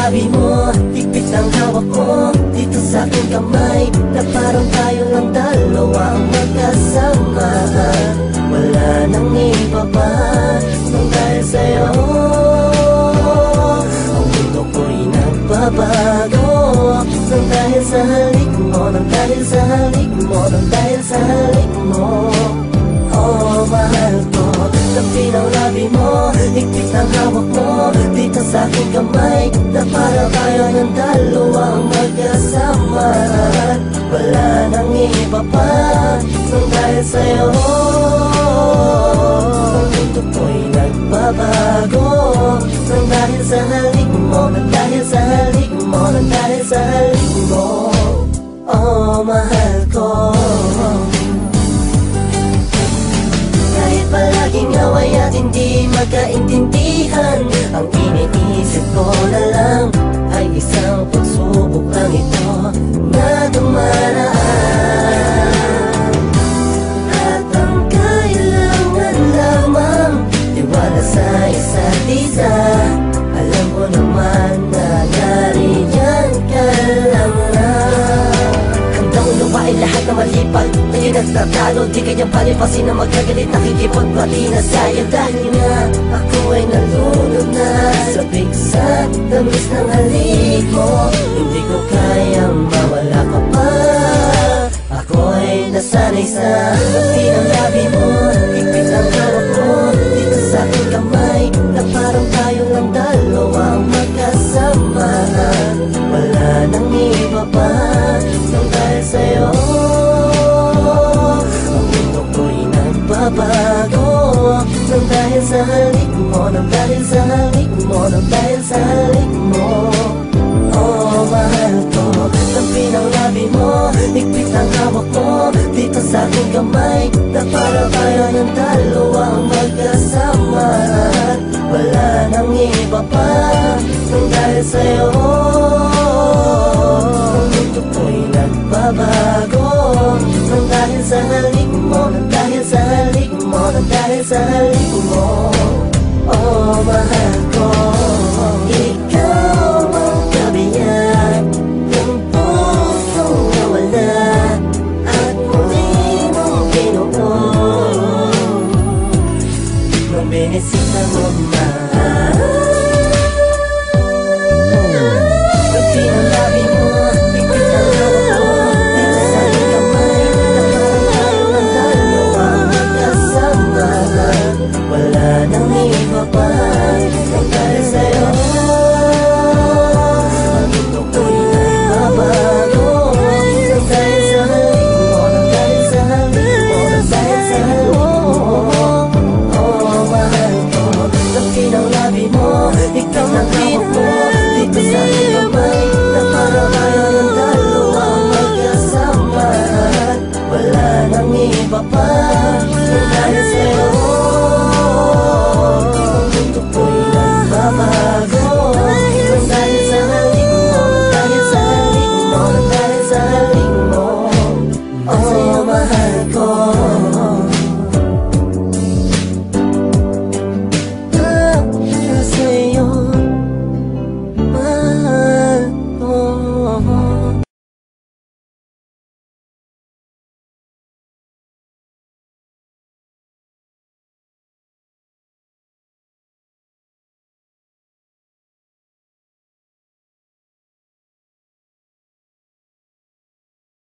labi mo, higpit ang hawak mo dito sa aking kamay, na parang tayo lang dalawa ang magkasama. Wala nang iba pa nang dahil sa'yo ang mundo ko'y nagbabago. Nang dahil sa halik mo, nang dahil sa halik mo, nang dahil sa halik mo. Oh, mahal ko, tabi ng labi mo, higpit ang hawak mo dito sa aking kamay, na para tayo ng dalawa ang magkasama. Wala nang iba pa nang dahil sa'yo ang mundo ko'y nagbabago. Nang dahil sa halik mo, nang dahil sa halik mo, nang dahil sa halik mo. Oh, mahal ko, kahit palaging away at hindi magkaintindihan, ang iniisip ko na lang ay isang pagsubok lang ito na dumaraan. At ang kailangan lamang tiwala sa isa't isa. Alam ko naman na nariyan ka lang na. Handang lupain lahat na malipad, tayo nagtatalo, di kanyang palipasin na magkagalit, nakikipagbati na sa'yo. Dahil nga ako ay nalunod na sa bigsat tamis ng halik mo, hindi ko kayang mawala ka pa. Ako ay nasanay sa tabi ng labi mo, higpit ang hawak mo dito sa aking kamay, na parang tayo lang dalawa ang magkasama. Wala nang iba pa nang dahil sa'yo ang mundo ko'y nagbabago. Nang dahil sa halik mo, nang dahil sa halik mo, nang dahil sa halik mo. Oh, mahal ko, tabi ng labi mo, higpit ang hawak mo dito sa aking kamay, na para tayo ng dalawa ang magkasama. Wala nang iba pa nang dahil sa'yo